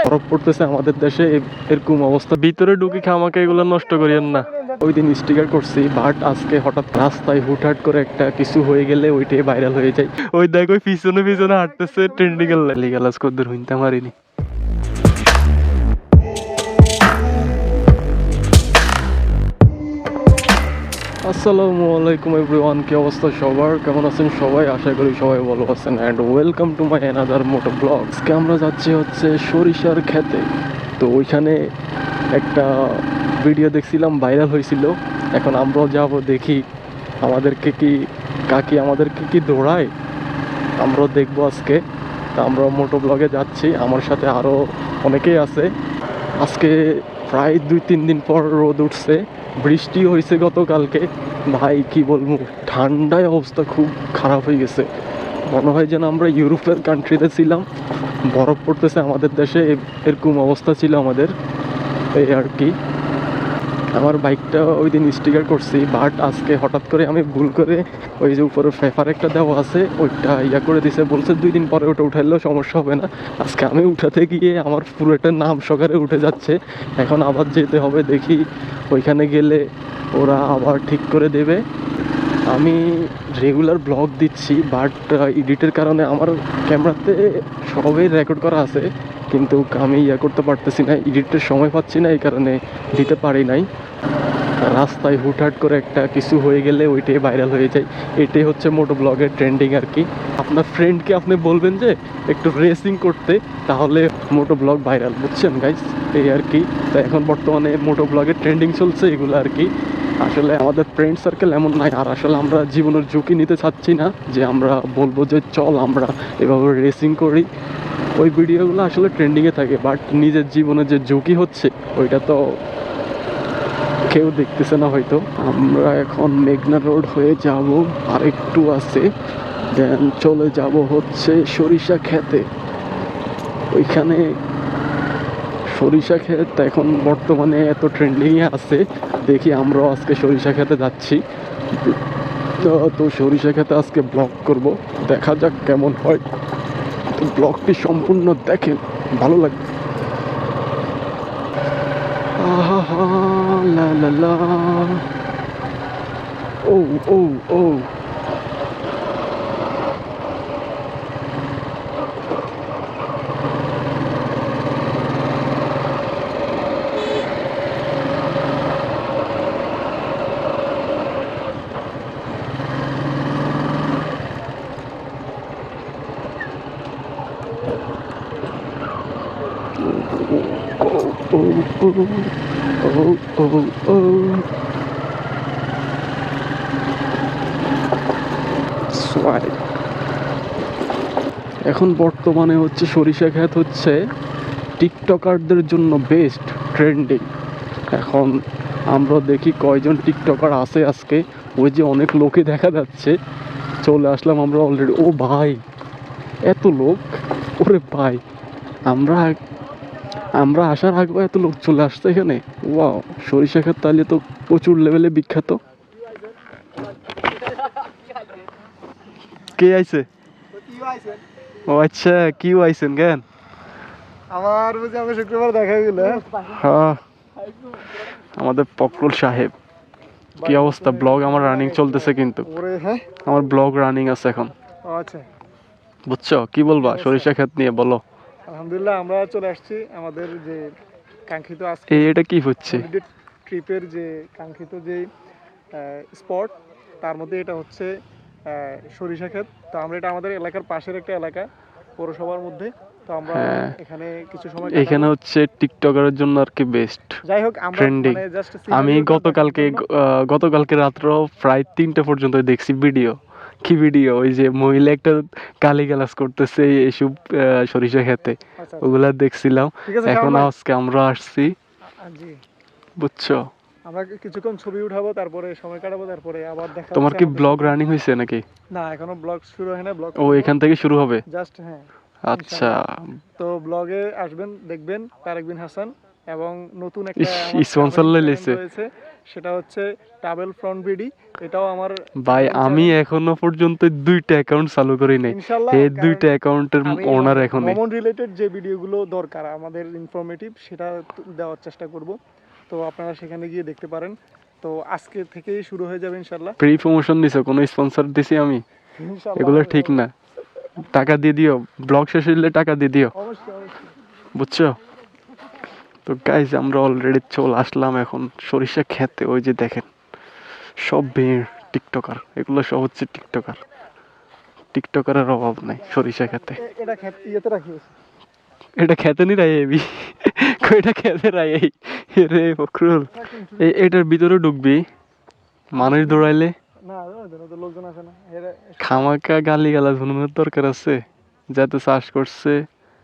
বরফ পড়তেছে আমাদের দেশে, এরকম অবস্থা। ভিতরে ঢুকি খামাকে এগুলো নষ্ট করিয়েন না। ওই দিন স্টিকার করছি, বাট আজকে হঠাৎ রাস্তায় হুটহাট করে একটা কিছু হয়ে গেলে ওইটাই ভাইরাল হয়ে যায়। ওই দেখ ওই পিছনে পিছনে হাঁটতেছে ট্রেন্ডিং এর গালাজ কদ্দুর হইতে মারিনি। আসসালামু আলাইকুম এভরিওয়ান, কি অবস্থা সবার, কেমন আছেন সবাই? আশা করি সবাই ভালো আছেন and welcome to my another moto blog. আজকে আমরা যাচ্ছি হচ্ছে সরিষার ক্ষেতে। তো ওইখানে একটা ভিডিও দেখছিলাম, ভাইরাল হয়েছিল। এখন আমরাও যাব, দেখি আমাদেরকে কি কাকি আমাদেরকে কি দৌড়ায়, আমরাও দেখবো আজকে। তা আমরা মোটো ব্লগে যাচ্ছি, আমার সাথে আরও অনেকেই আছে। আজকে প্রায় 2-3 দিন পর রোদ উঠছে, বৃষ্টি হয়েছে গতকালকে। ভাই কি বলবো, ঠান্ডায় অবস্থা খুব খারাপ হয়ে গেছে। মনে হয় যেন আমরা ইউরোপের কান্ট্রিতে ছিলাম, বরফ পড়তেছে আমাদের দেশে, এরকম অবস্থা ছিল আমাদের। এই আর কি, আমার বাইকটা ওই দিন স্টিকার করছি, বাট আজকে হঠাৎ করে আমি ভুল করে ওই যে উপরে পেপার একটা দেওয়া আছে ওইটা করে দিছে, বলছে 2 দিন পরে ওটা উঠাইলেও সমস্যা হবে না। আজকে আমি উঠাতে গিয়ে আমার পুরোটা নাম সকালে উঠে যাচ্ছে। এখন আবার যেতে হবে, দেখি ওইখানে গেলে ওরা আবার ঠিক করে দেবে। আমি রেগুলার ব্লগ দিচ্ছি, বাট এডিটের কারণে আমার ক্যামেরাতে সবই রেকর্ড করা আছে, কিন্তু আমি করতে পারতেছি না, এডিটের সময় পাচ্ছি না, এই কারণে দিতে পারি নাই। রাস্তায় হুটহাট করে একটা কিছু হয়ে গেলে ওইটাই ভাইরাল হয়ে যায়। এটাই হচ্ছে মোটো ব্লগের ট্রেন্ডিং আর কি। আপনার ফ্রেন্ডকে আপনি বলবেন যে একটু রেসিং করতে, তাহলে মোটো ব্লগ ভাইরাল, বুঝছেন গাইস? এই আর কি। তো এখন বর্তমানে মোটো ব্লগের ট্রেন্ডিং চলছে এগুলো আর কি। আসলে আমাদের ফ্রেন্ড সার্কেল এমন নাই, আর আসলে আমরা জীবনের ঝুঁকি নিতে চাচ্ছি না যে আমরা বলবো যে চল আমরা এভাবে রেসিং করি। ওই ভিডিওগুলো আসলে ট্রেন্ডিংয়ে থাকে, বাট নিজের জীবনে যে ঝুঁকি হচ্ছে ওইটা তো কেউ দেখতেছে না হয়তো। আমরা এখন মেঘনা রোড হয়ে যাব, আর একটু আছে, দেন চলে যাব হচ্ছে সরিষা ক্ষেতে। ওইখানে সরিষা ক্ষেত এখন বর্তমানে এত ট্রেন্ডিংয়ে আছে, দেখি আমরাও আজকে সরিষা ক্ষেতে যাচ্ছি। তো সরিষা ক্ষেতে আজকে ব্লগ করব, দেখা যাক কেমন হয়। তো ব্লগটি সম্পূর্ণ দেখেন, ভালো লাগবে। আহা লা লা লা, ও ও ও, এখন বর্তমানে হচ্ছে সরিষা ক্ষেত হচ্ছে টিকটকারদের জন্য বেস্ট ট্রেন্ডিং। এখন আমরা দেখি কয়জন টিকটকার আছে আজকে। ওই যে অনেক লোকই দেখা যাচ্ছে, চলে আসলাম আমরা অলরেডি। ও ভাই, এত লোক! ওরে ভাই, আমরা আমরা আসার আগে এত লোক চলে আসছে এখানে। ওয়াও, সরিষা ক্ষেত তাহলে তো প্রচুর লেভেলে বিখ্যাত। কে আইছে? ও আচ্ছা, কি আইছেন কেন? আমার বুঝি আমি শুক্রবার দেখা গেল। হ্যাঁ, আমাদের পকরুল সাহেব। কি অবস্থা? ব্লগ আমার রানিং চলতেছে, কিন্তু আমার ব্লগ রানিং আছে এখন। আচ্ছা, বুঝছো? কি বলবা সরিষা ক্ষেত নিয়ে, বলো। আলহামদুলিল্লাহ আমরা চলে আসছি আমাদের যে কাঙ্ক্ষিত আজকে এটা কি হচ্ছে? হলিডে ট্রিপের যে কাঙ্ক্ষিত যে স্পট, তার মধ্যে এটা হচ্ছে সরিষা ক্ষেত। তো আমরা এটা আমাদের এলাকার পাশের একটা এলাকা, পৌরসভার মধ্যে। তো আমরা এখানে কিছু সময় এখানে হচ্ছে টিকটকারের জন্য আর কি বেস্ট। যাই হোক, আমরা ট্রেন্ডিং। আমি গতকালকে রাত্র প্রায় 3টা পর্যন্ত দেখছি ভিডিও। কি ভিডিও? ওই যে মহিলা একটা গালিগালাজ করতেছে এইসব সরিষা খেতে, ওগুলা দেখছিলাম। এখন আজকে আমরা আসছি, বুঝছো? আমরা কিছুক্ষণ ছবি উঠাবো, তারপরে সময় কাটাবো, তারপরে আবার দেখা। তোমার কি ব্লগ রানিং হয়েছে নাকি? না, এখনো ব্লগ শুরু হয় না। ব্লগ ও এখান থেকে শুরু হবে? জাস্ট, হ্যাঁ। আচ্ছা, তো ব্লগে আসবেন, দেখবেন তারেক বিন হাসান, এবং নতুন একটা স্পন্সর লইছে। সেটা হচ্ছে ট্রাভেল ফ্রন্ট বিডি। এটাও আমার ভাই আমি এখনো পর্যন্ত 2টা অ্যাকাউন্ট চালু করি নাই, ইনশাল্লাহ, এই কারণ 2টা অ্যাকাউন্টের আমি ওনার এখন ভ্রমণ রিলেটেড যে ভিডিওগুলো দরকার আমাদের ইনফরমেটিভ সেটা দেওয়ার চেষ্টা করব। তো আপনারা সেখানে গিয়ে দেখতে পারেন। তো আজকে থেকেই শুরু হয়ে যাবে ইনশাল্লাহ। ফ্রি প্রমোশন দিছো, কোনো স্পন্সর দিছি আমি? ইনশাল্লাহ এগুলো ঠিক না, টাকা দিয়ে দিও, ব্লগ শেষ হলে টাকা দিয়ে দিও, অবশ্যই অবশ্যই। বুঝছো? তো গাইজ আমরা অলরেডি চলে আসলাম এখন সরিষা খেতে। ওই যে দেখেন সব ভিড় টিকটকার, এগুলো সব হচ্ছে টিকটকার। টিকটকারের অভাব নাই সরিষা খেতে। এটা ইয়েতে রাখিস এটা খেতে নি রাই এবি, কইটা খেতে রাই এই রে ফখরুল। এটার ভিতরে ঢুকবি, মানুষ দৌড়াইলে না, তো লোকজন আছে না। খামাকা গালি গালা শুনানোর দরকার আছে? যাতে চাষ করছে।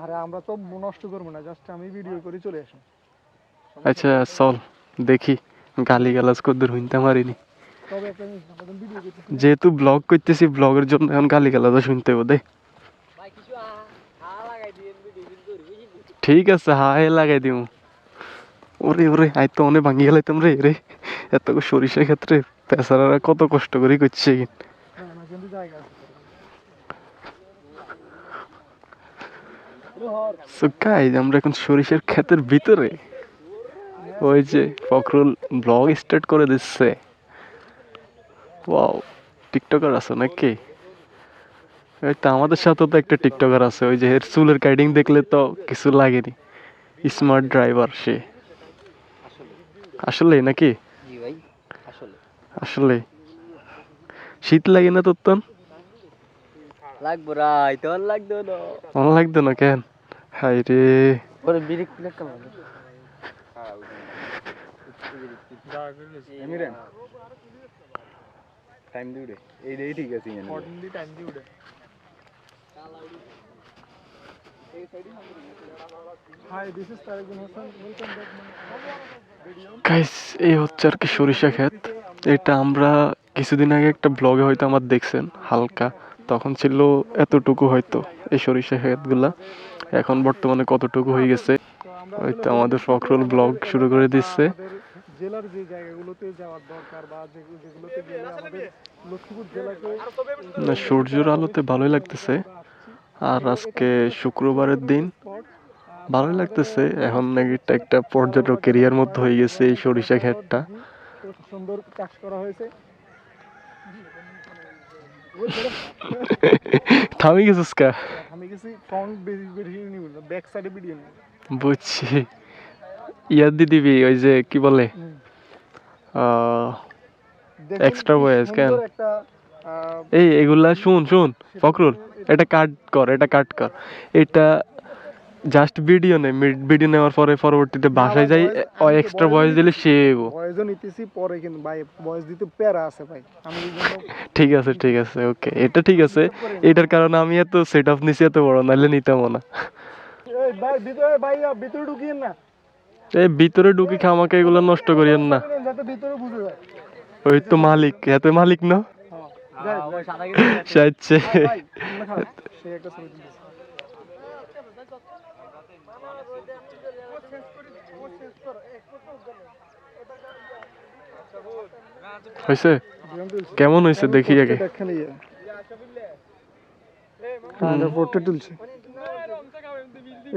আরে আমরা তো নষ্ট করবো না, জাস্ট আমি ভিডিও করে চলে আসি। আচ্ছা চল দেখি গালি গালাজ কদ্দুর শুনতে পারিনি। তবে একটা জিনিস, আমাদের ভিডিও করতে যেহেতু ব্লগ করতেছি, ব্লগের জন্য এখন গালি গালাজ শুনতে হবে। ঠিক আছে, হাই লাগাই দিও। ওরে ওরে আই তো অনেক ভাঙি গেলাইতাম রে রে, এত সরিষা ক্ষেত্রে পেশারা কত কষ্ট করে করছে। না, কিন্তু জায়গা আছে। So guys, আমরা এখন সরিষার ক্ষেতের ভিতরে। ওই যে ফখরুল ব্লগ স্টার্ট করে দিচ্ছে। ওয়াও, টিকটকার আছে নাকি? এই তো আমাদের সাথে তো একটা টিকটকার আছে, ওই যে এর চুলের কাটিং দেখলে তো কিছু লাগেনি, স্মার্ট ড্রাইভার সে। আসলে নাকি? জি ভাই, আসলে আসলে শীত লাগে না তোর? তো লাগবো রাই, তোর লাগতো না। মনে লাগতো না কেন? হাই রে, ওরে বিরিক প্লেট কেমন? এমিরেন টাইম দিউরে এই ঠিক আছে এনে 14 টাইম দিয়ে উঠে। Hi, this is Tariqul Hasan, welcome back my video. Guys এই হচ্ছে আর কি সরিষা ক্ষেত। এটা আমরা কিছুদিন আগে একটা ব্লগে হয়তো আমার দেখছেন হালকা, তখন ছিল এতটুকু হয়তো এই সরিষা ক্ষেতগুলা। এখন বর্তমানে কতটুকু হয়ে গেছে। তো আমরা হয়তো আমাদের ফখরুল ব্লগ শুরু করে দিচ্ছে। আমাদের জেলার যে জায়গাগুলোতে যাওয়ার দরকার বা যেগুলোতে গেলে আমাদের লক্ষ্মীপুর জেলাকে না, সূর্যের আলোতে ভালোই লাগতেছে। আর আজকে শুক্রবারের দিন, ভালোই লাগতেছে। এখন নাকি এটা একটা পর্যটক এরিয়ার মধ্যে হয়ে গেছে এই সরিষা ক্ষেতটা। সুন্দর চাষ করা হয়েছে। থামি গেছিস কা? আমি গেছি ফ্রন্ট ভিডিও নিব না, ব্যাক সাইডে ভিডিও নিব। বুঝছি, ইয়াদ দিয়ে দিবি ওই যে কি বলে এক্সট্রা ভয়েস কেন? একটা এই এগুলা শুন শুন ফখরুল, এটা কাট কর, এটা কাট কর। এটা জাস্ট ভিডিও নে, ভিডিও নেওয়ার পরে পরবর্তীতে বাসায় যাই এক্সট্রা ভয়েস দিলে সে ভয়েসও নিতেছি পরে, কিন্তু ভাই ভয়েস দিতে প্যারা আছে ভাই। আমি এই জন্য ঠিক আছে ঠিক আছে ওকে, এটা ঠিক আছে। এটার কারণে আমি এত সেট আপ নিছি এত বড়, নাইলে নিতাম না। এই ভাই ভিতরে, ভাই ভিতরে ঢুকিয়েন না। এই ভিতরে ঢুকি খামাকে এগুলো নষ্ট করিয়েন না। যাতে ভিতরে বুঝে যায়। ওই তো মালিক, এত মালিক না সাইচ্ছে। ভাই তোমরা খাও, সে একটা ছবি তুলছে। হয়েছে? কেমন হয়েছে দেখি আগে। পোর্ট্রেট তুলছে,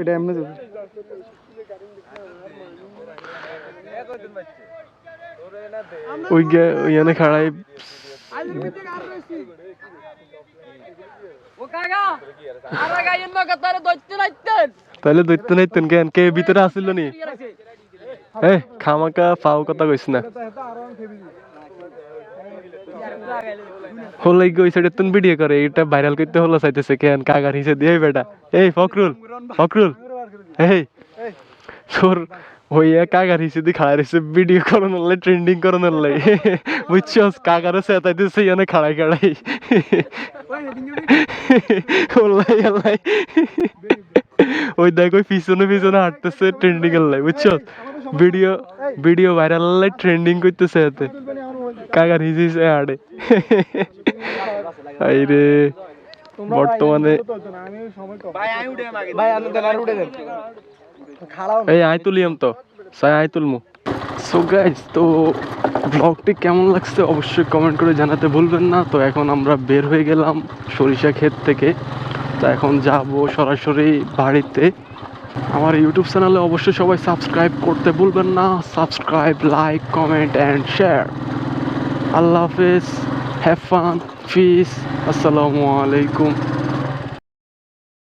এটা এমনি যাবে। ওই ওইখানে খাড়াই তাহলে দৈত্য নাইতেন কেন? কে ভিতরে আসিল নি? এই খামাকা ফাও কথা কইস না। হলো ওই সাইডে তুন ভিডিও করে, এটা ভাইরাল করতে হলো চাইতেছে কেন? কাগার হিসে দিয়ে বেটা। এই ফখরুল, ফখরুল, এই তোর হইয়া কাগার হিসে দিয়ে খাড়া রয়েছে ভিডিও করানোর লাই, ট্রেন্ডিং করানোর লাই, বুঝছস? কাগারও চেতাইতেছে এনে খাড়াই খাড়াই। ওলাই ওলাই ওই দেখ ওই পিছনে পিছনে হাঁটতেছে ট্রেন্ডিং এর লাই, বুঝছস? ভিডিও ভিডিও ভাইরাল লাই ট্রেন্ডিং করতেছে এতে, কাগার হিসে হাঁটে। এই রে বর্তমানে এই আই তুলিয়াম তো সাই আই তুলমু সো গাইস, তো ব্লগটি কেমন লাগছে অবশ্যই কমেন্ট করে জানাতে ভুলবেন না। তো এখন আমরা বের হয়ে গেলাম সরিষা ক্ষেত থেকে। তো এখন যাব সরাসরি বাড়িতে। আমার ইউটিউব চ্যানেলে অবশ্যই সবাই সাবস্ক্রাইব করতে ভুলবেন না। Subscribe, like, comment and share. আল্লাহ হাফেজ, হ্যাভ ফান, পিস, আসসালামু আলাইকুম।